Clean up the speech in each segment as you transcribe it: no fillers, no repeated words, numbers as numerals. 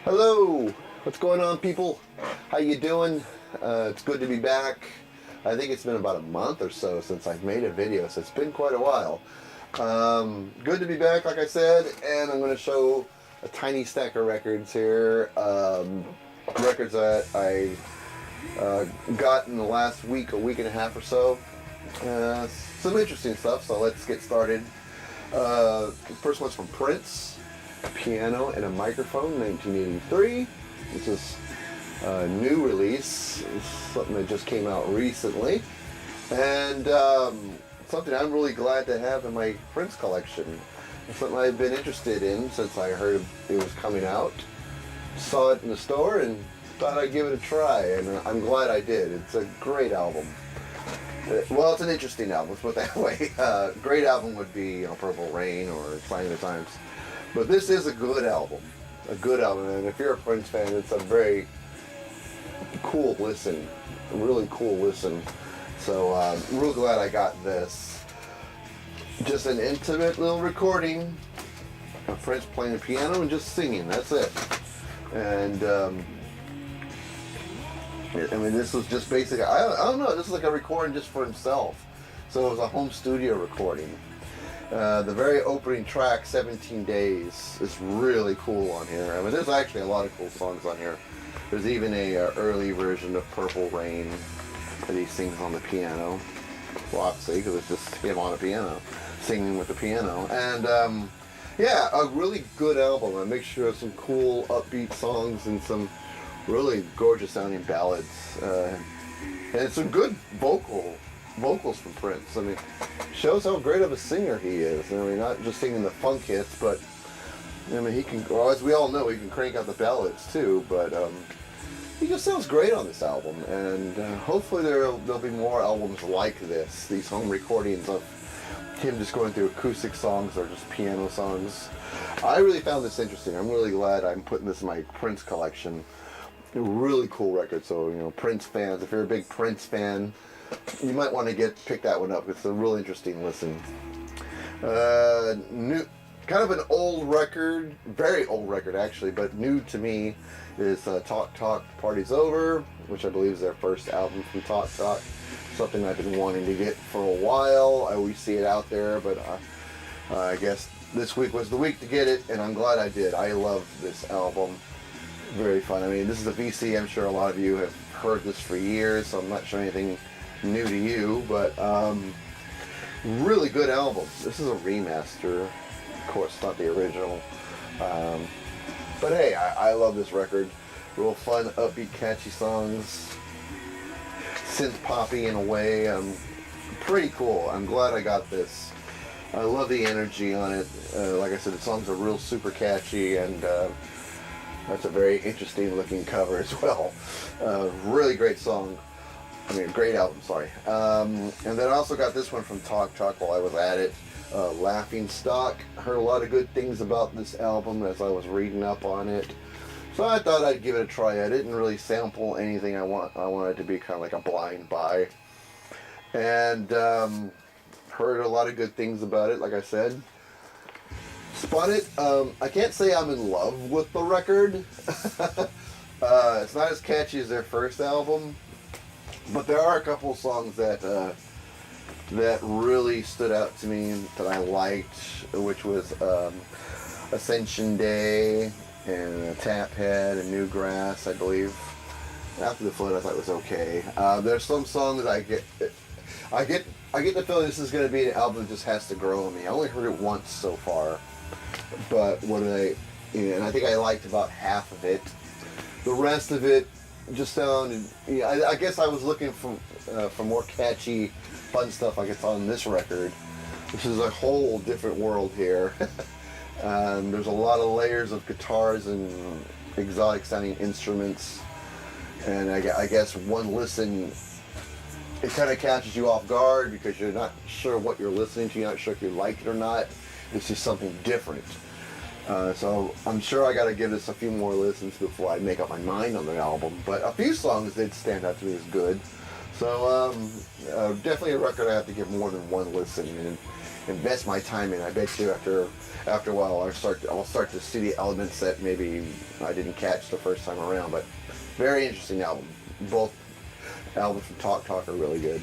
Hello, what's going on, people? How you doing? It's good to be back. I think it's been about a month or so since I've made a video, so it's been quite a while. Good to be back, like I said, and I'm going to show a tiny stack of records here. Records that I got in the last week, a week and a half or so. Some interesting stuff, so let's get started. The first one's from Prince. Piano and a Microphone, 1983. This is a new release. It's something that just came out recently. And something I'm really glad to have in my Prince collection. It's something I've been interested in since I heard it was coming out. Saw it in the store and thought I'd give it a try, and I'm glad I did. It's a great album. Well, it's an interesting album, let's put it that way. Great album would be Purple Rain or Sign of the Times. But this is a good album. A good album. And if you're a Prince fan, it's a very cool listen. A really cool listen. So I'm real glad I got this. Just an intimate little recording of Prince playing the piano and just singing. That's it. And I mean, this was just basically, I don't know, this is like a recording just for himself. So it was a home studio recording. The very opening track, 17 Days, is really cool on here. I mean, there's actually a lot of cool songs on here. There's even a early version of Purple Rain that he sings on the piano. Well, obviously, because it's just him on a piano, singing with the piano. And, yeah, a really good album. A mixture of some cool, upbeat songs and some really gorgeous sounding ballads. And some good vocals from Prince. I mean, shows how great of a singer he is. I mean, not just singing the funk hits, but I mean, he can, well, as we all know, he can crank out the ballads too. But he just sounds great on this album, and hopefully there'll be more albums like this. These home recordings of him just going through acoustic songs or just piano songs. I really found this interesting. I'm really glad I'm putting this in my Prince collection. A really cool record. So Prince fans, if you're a big Prince fan, you might want to pick that one up. It's a real interesting listen. New, kind of an old record, very old record actually, but new to me is Talk Talk Party's Over, which I believe is their first album from Talk Talk. Something I've been wanting to get for a while. I always see it out there, but I guess this week was the week to get it, and I'm glad I did. I love this album. Very fun. I mean, this is a VC. I'm sure a lot of you have heard this for years, so I'm not sure anything new to you, but really good album. This is a remaster, of course, not the original. But hey, I love this record. Real fun, upbeat, catchy songs. Synth poppy in a way. Pretty cool. I'm glad I got this. I love the energy on it. Like I said, the songs are real super catchy, and that's a very interesting looking cover as well. Really great song. I mean, great album, sorry. And then I also got this one from Talk Talk while I was at it. Laughing Stock. Heard a lot of good things about this album as I was reading up on it. So I thought I'd give it a try. I didn't really sample anything I wanted it to be kind of like a blind buy. And heard a lot of good things about it, like I said. Spun it. I can't say I'm in love with the record. It's not as catchy as their first album. But there are a couple songs that really stood out to me that I liked, which was Ascension Day and Taphead and New Grass, I believe. After the Flood, I thought it was okay. There's some songs I get the feeling this is going to be an album that just has to grow on me. I only heard it once so far, but and I think I liked about half of it. The rest of it just sounded, I guess I was looking for more catchy, fun stuff like it's on this record. This is a whole different world here. There's a lot of layers of guitars and exotic sounding instruments, and I guess one listen, it kind of catches you off guard because you're not sure what you're listening to, you're not sure if you like it or not. It's just something different. So I'm sure I got to give this a few more listens before I make up my mind on the album. But a few songs did stand out to me as good. So definitely a record I have to give more than one listen. And invest my time in. I bet you after a while I'll start to see the elements that maybe I didn't catch the first time around. But very interesting album. Both albums from Talk Talk are really good.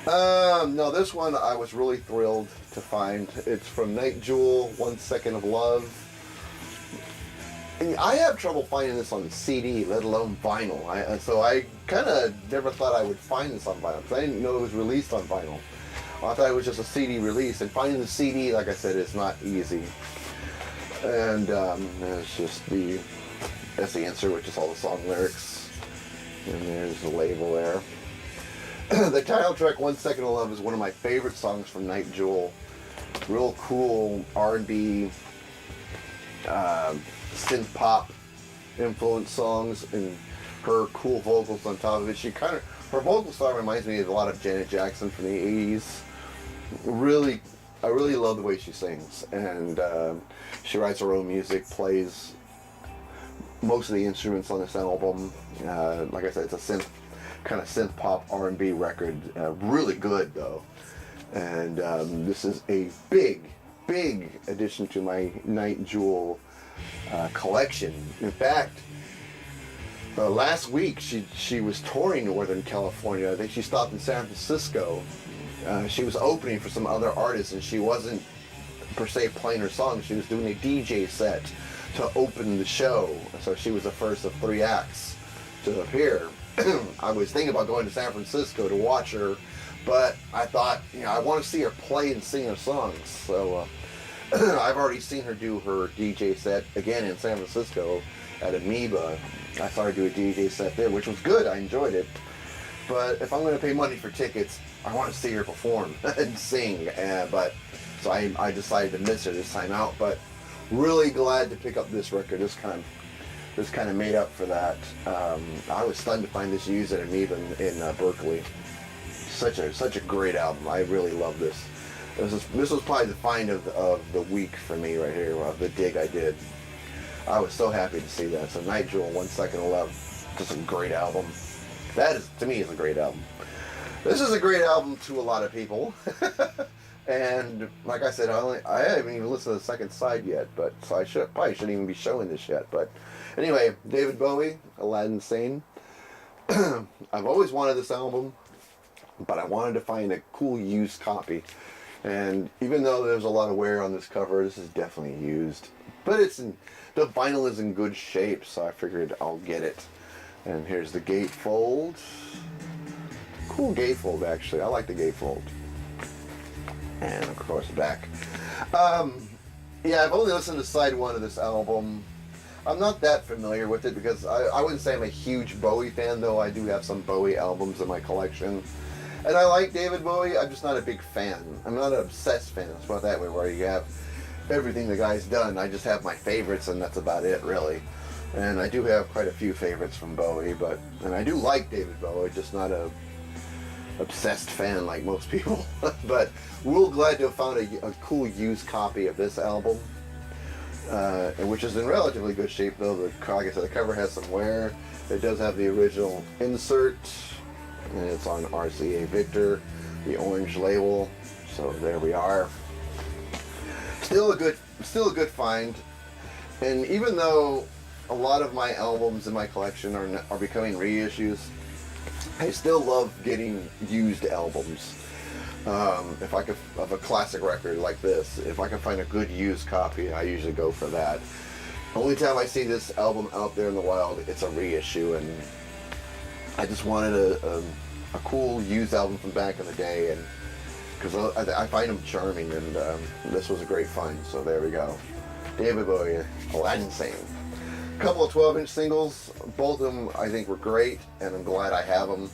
No, this one I was really thrilled to find. It's from Night Jewel, 1 Second of Love. And I have trouble finding this on CD, let alone vinyl. So I kind of never thought I would find this on vinyl, because I didn't know it was released on vinyl. I thought it was just a CD release, and finding the CD, like I said, is not easy. And there's just that's the insert, which is all the song lyrics. And there's the label there. The title track, 1 Second of Love, is one of my favorite songs from Night Jewel. Real cool R&B, synth pop influenced songs, and her cool vocals on top of it. Her vocal style reminds me of a lot of Janet Jackson from the 80s. I really love the way she sings, and she writes her own music, plays most of the instruments on this album. Like I said, it's a kind of synth pop R&B record. Really good though, and this is a big addition to my Night Jewel collection. In fact, last week she was touring Northern California. I think she stopped in San Francisco. She was opening for some other artists, and she wasn't per se playing her songs. She was doing a DJ set to open the show. So she was the first of 3 acts to appear. I was thinking about going to San Francisco to watch her, but I thought, I want to see her play and sing her songs. So I've already seen her do her DJ set again in San Francisco at Amoeba. I saw her do a DJ set there, which was good. I enjoyed it. But if I'm going to pay money for tickets, I want to see her perform and sing. So I decided to miss her this time out. But really glad to pick up this record. This kind of made up for that. I was stunned to find this used at Amoeba in Berkeley. Such a great album. I really love this. This was probably the find of the week for me right here, the dig I did. I was so happy to see that. So Night Jewel, 1 Second of Love, just a great album. That is, to me, is a great album. This is a great album to a lot of people. And like I said, I haven't even listened to the second side yet, but so I probably shouldn't even be showing this yet. But anyway, David Bowie, Aladdin Sane. I've always wanted this album, but I wanted to find a cool used copy. And even though there's a lot of wear on this cover, this is definitely used. But the vinyl is in good shape, so I figured I'll get it. And here's the gatefold. Cool gatefold, actually. I like the gatefold. And of course, back. Yeah, I've only listened to side 1 of this album. I'm not that familiar with it because I wouldn't say I'm a huge Bowie fan, though I do have some Bowie albums in my collection. And I like David Bowie, I'm just not a big fan. I'm not an obsessed fan, let's put it that way, where you have everything the guy's done. I just have my favorites, and that's about it, really. And I do have quite a few favorites from Bowie, and I do like David Bowie, just not a obsessed fan like most people. But real glad to have found a cool used copy of this album, which is in relatively good shape, though. Like I said, the cover has some wear. It does have the original insert, and it's on RCA Victor, the orange label. So there we are. Still a good find. And even though a lot of my albums in my collection are becoming reissues, I still love getting used albums. If I could, of a classic record like this, if I can find a good used copy, I usually go for that. Only time I see this album out there in the wild, it's a reissue, and I just wanted a cool used album from back in the day, and because I find them charming, and this was a great find. So there we go. David Bowie, Aladdin Sane. A couple of 12-inch singles, both of them I think were great, and I'm glad I have them.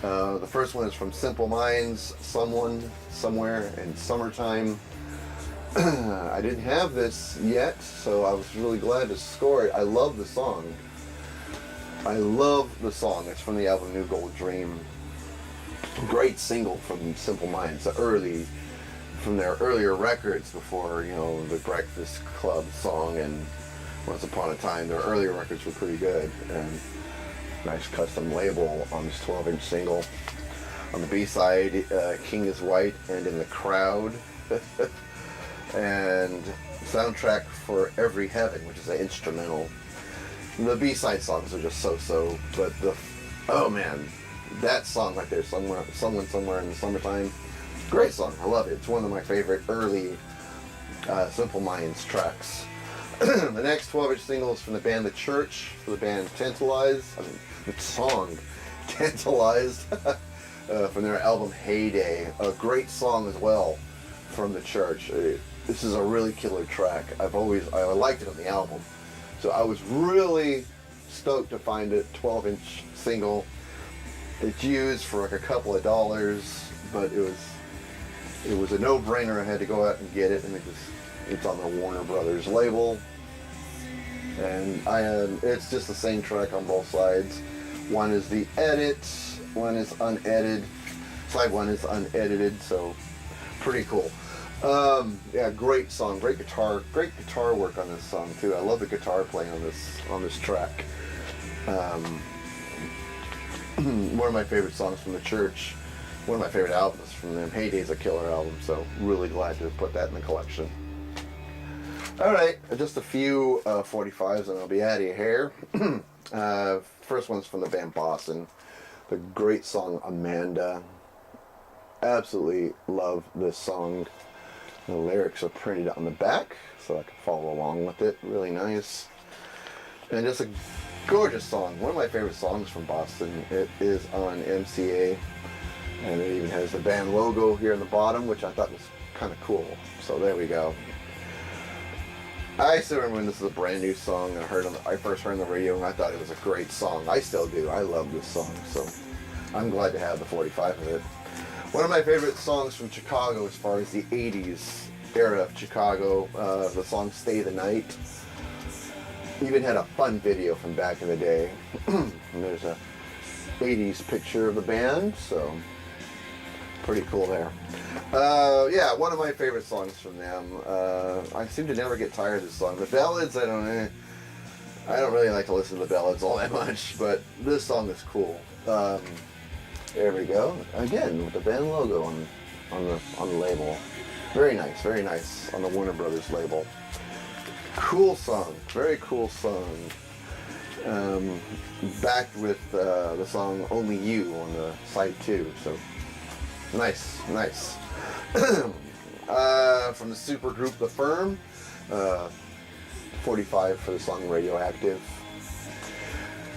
The first one is from Simple Minds, Someone, Somewhere, and Summertime. I didn't have this yet, so I was really glad to score it. I love the song. It's from the album New Gold Dream. Great single from Simple Minds, from their earlier records before, the Breakfast Club song and Once Upon a Time. Their earlier records were pretty good, and nice custom label on this 12-inch single. On the B-side, King is White and In the Crowd. And Soundtrack for Every Heaven, which is an instrumental. The B-side songs are just so-so, but oh man, that song right there, Someone Somewhere in the Summertime, great song, I love it. It's one of my favorite early Simple Minds tracks. The next 12-inch single is from the band The Church, for the band Tantalized, the song Tantalized, from their album Heyday, a great song as well from The Church. This is a really killer track. I liked it on the album. So I was really stoked to find it, 12-inch single. It's used for like a couple of dollars, but it was a no-brainer. I had to go out and get it, and it's on the Warner Brothers label. And it's just the same track on both sides. One is the edit, one is unedited. Side one is unedited, so pretty cool. Yeah, great song, great guitar work on this song too. I love the guitar playing on this track. One of my favorite songs from The Church, one of my favorite albums from them. Heyday's a killer album, so really glad to put that in the collection. Alright, just a few 45s and I'll be out of your hair. First one's from the band Boston. The great song Amanda. Absolutely love this song. The lyrics are printed on the back, so I can follow along with it. Really nice. And just a gorgeous song. One of my favorite songs from Boston. It is on MCA. And it even has the band logo here in the bottom, which I thought was kind of cool. So there we go. I still remember when this was a brand new song. I first heard on the radio, and I thought it was a great song. I still do. I love this song. So I'm glad to have the 45 of it. One of my favorite songs from Chicago as far as the 80s era of Chicago, the song Stay the Night. Even had a fun video from back in the day. And there's a 80s picture of the band, so pretty cool there. Yeah, one of my favorite songs from them. I seem to never get tired of this song. The ballads, I don't really like to listen to the ballads all that much, but this song is cool. There we go. Again, with the band logo on the label. Very nice on the Warner Brothers label. Cool song, very cool song. Backed with the song Only You on the side 2, so nice. From the super group The Firm, 45 for the song Radioactive.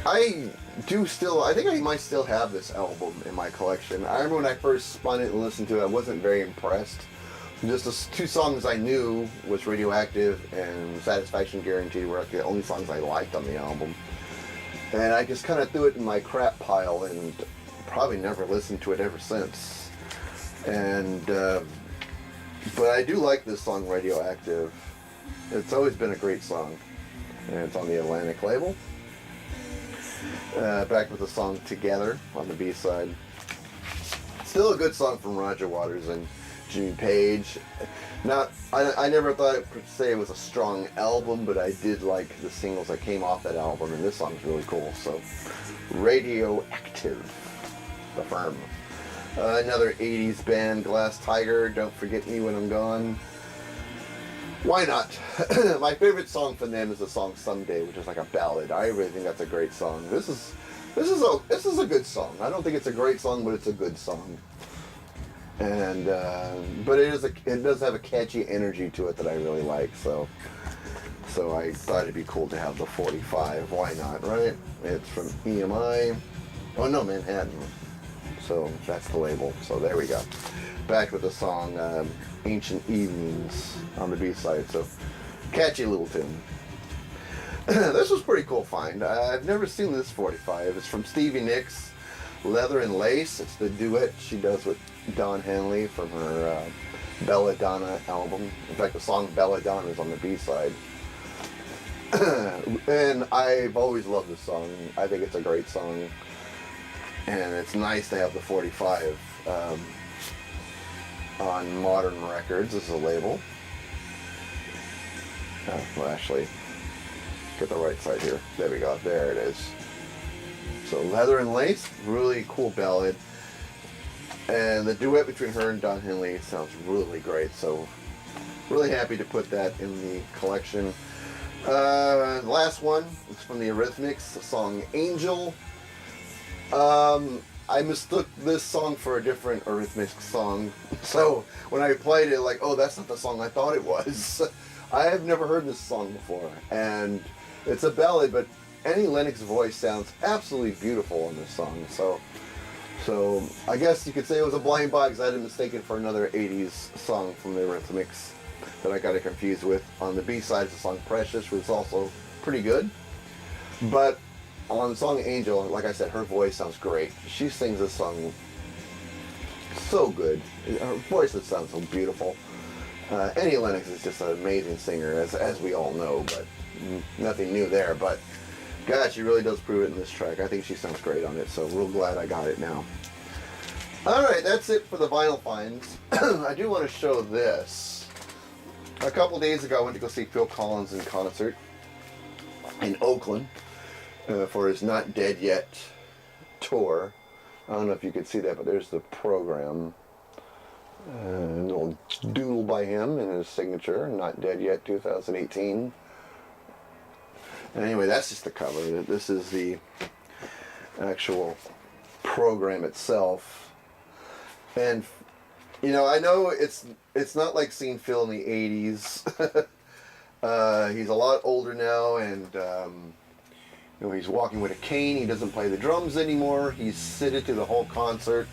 I think I might still have this album in my collection. I remember when I first spun it and listened to it, I wasn't very impressed. Just the two songs I knew was Radioactive and Satisfaction Guaranteed were like the only songs I liked on the album. And I just kind of threw it in my crap pile and probably never listened to it ever since. And but I do like this song Radioactive. It's always been a great song. And it's on the Atlantic label. Back with the song Together on the B-side. Still a good song from Roger Waters and Jimmy Page. Now, I never thought it per se was a strong album, but I did like the singles that came off that album, and this song's really cool. So, Radioactive, The Firm. Another 80s band, Glass Tiger, Don't Forget Me When I'm Gone. Why not? My favorite song from them is the song Someday, which is like a ballad. I really think that's a great song. This is a good song. I don't think it's a great song, but it's a good song. And but it does have a catchy energy to it that I really like. So I thought it'd be cool to have the 45. Why not, right? It's from EMI. Oh no, Manhattan. So that's the label. So there we go. Back with the song Ancient Evenings on the B-side. So catchy little tune. This was pretty cool find. I've never seen this 45. It's from Stevie Nicks, Leather and Lace. It's the duet she does with Don Henley from her Belladonna album. In fact, the song Belladonna is on the B-side. And I've always loved this song. I think it's a great song. And it's nice to have the 45 on Modern Records as a label. Well, actually, get the right side here. There we go. There it is. So Leather and Lace, really cool ballad. And the duet between her and Don Henley sounds really great. So really happy to put that in the collection. The last one is from the Eurythmics, the song Angel. I mistook this song for a different Eurythmics song. So when I played it, like, oh, that's not the song I thought it was. I have never heard this song before. And it's a ballad, but Annie Lennox's voice sounds absolutely beautiful on this song. So I guess you could say it was a blind buy because I had it mistaken for another 80s song from the Eurythmics that I got it confused with. On the B-side, the song Precious was also pretty good. But on the song Angel, like I said, her voice sounds great. She sings this song so good. Her voice just sounds so beautiful. Annie Lennox is just an amazing singer, as we all know, but nothing new there. But God, she really does prove it in this track. I think she sounds great on it, so real glad I got it now. Alright, that's it for the vinyl finds. I do want to show this. A couple days ago, I went to go see Phil Collins in concert in Oakland for his Not Dead Yet tour. I don't know if you could see that, but there's the program. A little doodle by him and his signature, Not Dead Yet 2018. Anyway, that's just the cover. This is the actual program itself. And, you know, I know it's not like seeing Phil in the 80s. He's a lot older now, and, you know, he's walking with a cane. He doesn't play the drums anymore. He's seated through the whole concert.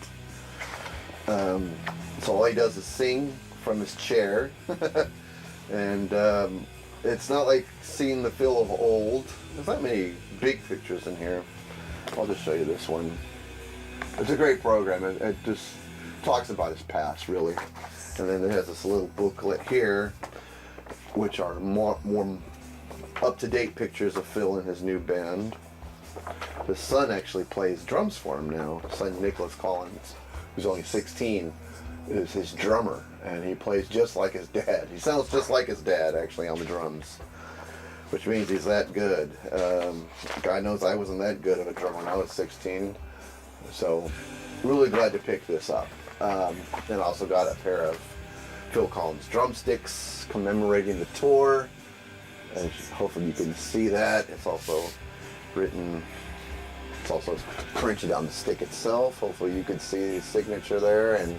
So all he does is sing from his chair. And, it's not like seeing the Phil of old. There's not many big pictures in here. I'll just show you this one. It's a great program. It just talks about his past, really. And then it has this little booklet here, which are more up-to-date pictures of Phil and his new band. His son actually plays drums for him now. His son Nicholas Collins, who's only 16, is his drummer, and he plays just like his dad. He sounds just like his dad, actually, on the drums, which means he's that good. God knows I wasn't that good of a drummer when I was 16, so really glad to pick this up. And also got a pair of Phil Collins drumsticks commemorating the tour, and hopefully you can see that. It's also written, it's also printed on the stick itself. Hopefully you can see the signature there, and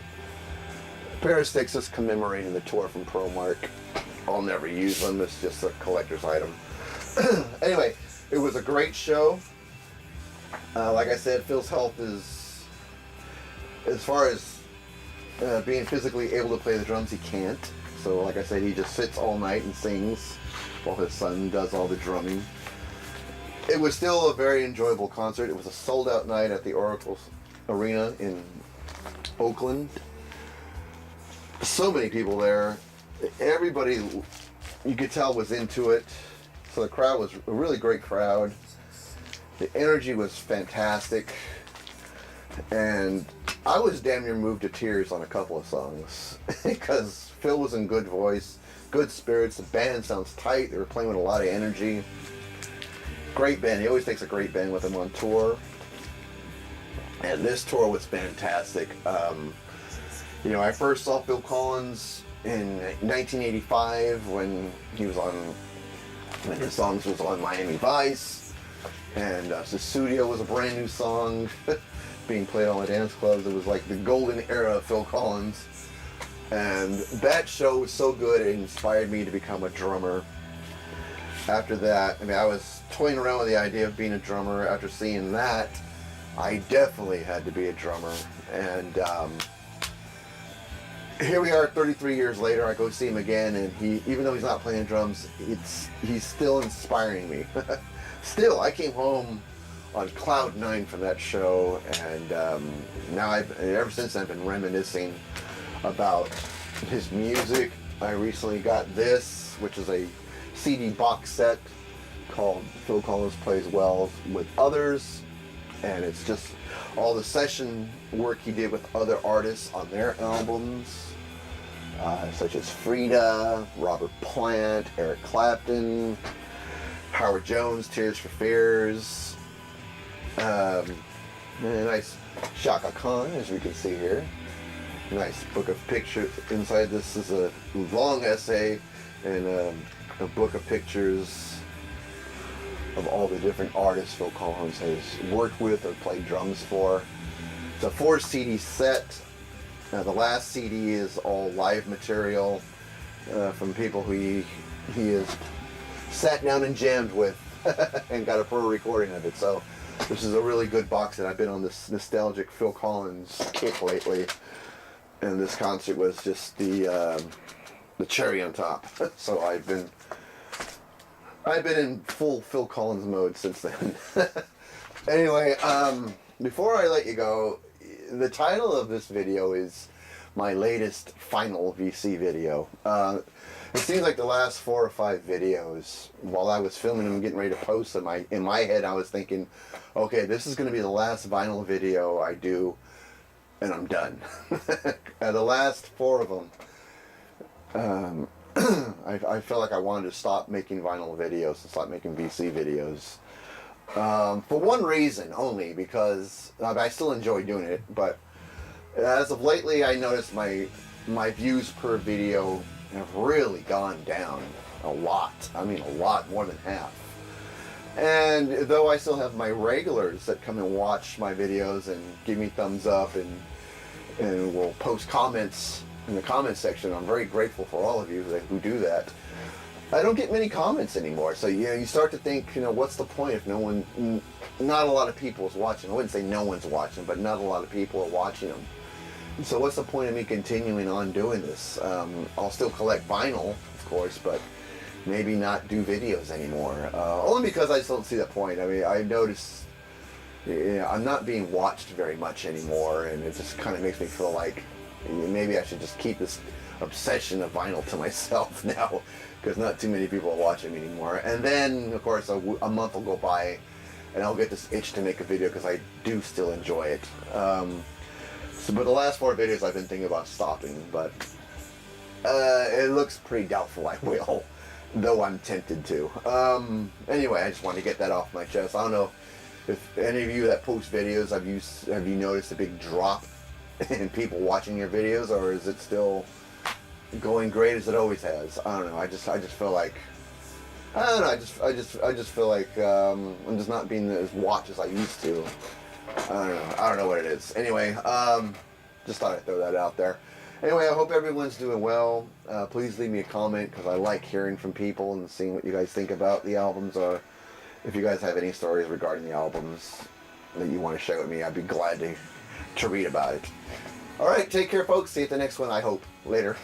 pair of sticks is commemorating the tour from ProMark. I'll never use them. It's just a collector's item. Anyway, it was a great show. Like I said, Phil's health is, as far as being physically able to play the drums, he can't. So like I said, he just sits all night and sings while his son does all the drumming. It was still a very enjoyable concert. It was a sold-out night at the Oracle Arena in Oakland. So many people there. Everybody, you could tell, was into it. So the crowd was a really great crowd. The energy was fantastic. And I was damn near moved to tears on a couple of songs because Phil was in good voice, good spirits. The band sounds tight. They were playing with a lot of energy. Great band. He always takes a great band with him on tour. And this tour was fantastic. You know, I first saw Phil Collins in 1985 when his songs was on Miami Vice, and Susudio was a brand new song being played on the dance clubs. It was like the golden era of Phil Collins, and that show was so good it inspired me to become a drummer. After that, I mean, I was toying around with the idea of being a drummer. After seeing that, I definitely had to be a drummer, and here we are 33 years later. I go see him again, and even though he's not playing drums, he's still inspiring me. Still, I came home on cloud 9 from that show, and now ever since I've been reminiscing about his music. I recently got this, which is a CD box set called Phil Collins Plays Well with Others, and it's just all the session work he did with other artists on their albums, such as Frida, Robert Plant, Eric Clapton, Howard Jones, Tears for Fears, and a nice Chaka Khan, as we can see here. nice book of pictures. Inside this is a long essay and a book of pictures of all the different artists Phil Collins has worked with or played drums for. It's a 4 CD set. The last CD is all live material from people who he has sat down and jammed with and got a pro recording of it. So this is a really good box, and I've been on this nostalgic Phil Collins kick lately, and this concert was just the cherry on top. So I've been in full Phil Collins mode since then. Anyway, before I let you go, the title of this video is my latest final VC video. It seems like the last 4 or 5 videos, while I was filming them and getting ready to post them, in my head I was thinking, okay, this is going to be the last vinyl video I do, and I'm done. The last 4 of them, I felt like I wanted to stop making vinyl videos and stop making VC videos. For one reason only, because I still enjoy doing it, but as of lately I noticed my views per video have really gone down a lot. I mean, a lot, more than half. And though I still have my regulars that come and watch my videos and give me thumbs up and will post comments in the comment section, I'm very grateful for all of you who do that. I don't get many comments anymore, so you start to think, what's the point if not a lot of people is watching. I wouldn't say no one's watching, but not a lot of people are watching them. So what's the point of me continuing on doing this? I'll still collect vinyl, of course, but maybe not do videos anymore. Only because I just don't see the point. I mean, I notice I'm not being watched very much anymore, and it just kind of makes me feel like maybe I should just keep this obsession of vinyl to myself now, because not too many people are watching me anymore. And then, of course, a month will go by, and I'll get this itch to make a video because I do still enjoy it. But the last 4 videos I've been thinking about stopping, but it looks pretty doubtful I will, though I'm tempted to. Anyway, I just wanted to get that off my chest. I don't know if any of you that post videos, have you noticed a big drop in people watching your videos, or is it still going great as it always has? I don't know. I just feel like, I don't know. I just feel like I'm just not being as watched as I used to. I don't know what it is. Anyway, just thought I'd throw that out there. Anyway, I hope everyone's doing well. Please leave me a comment, because I like hearing from people and seeing what you guys think about the albums, or if you guys have any stories regarding the albums that you want to share with me, I'd be glad to read about it. Alright, take care folks. See you at the next one, I hope. Later.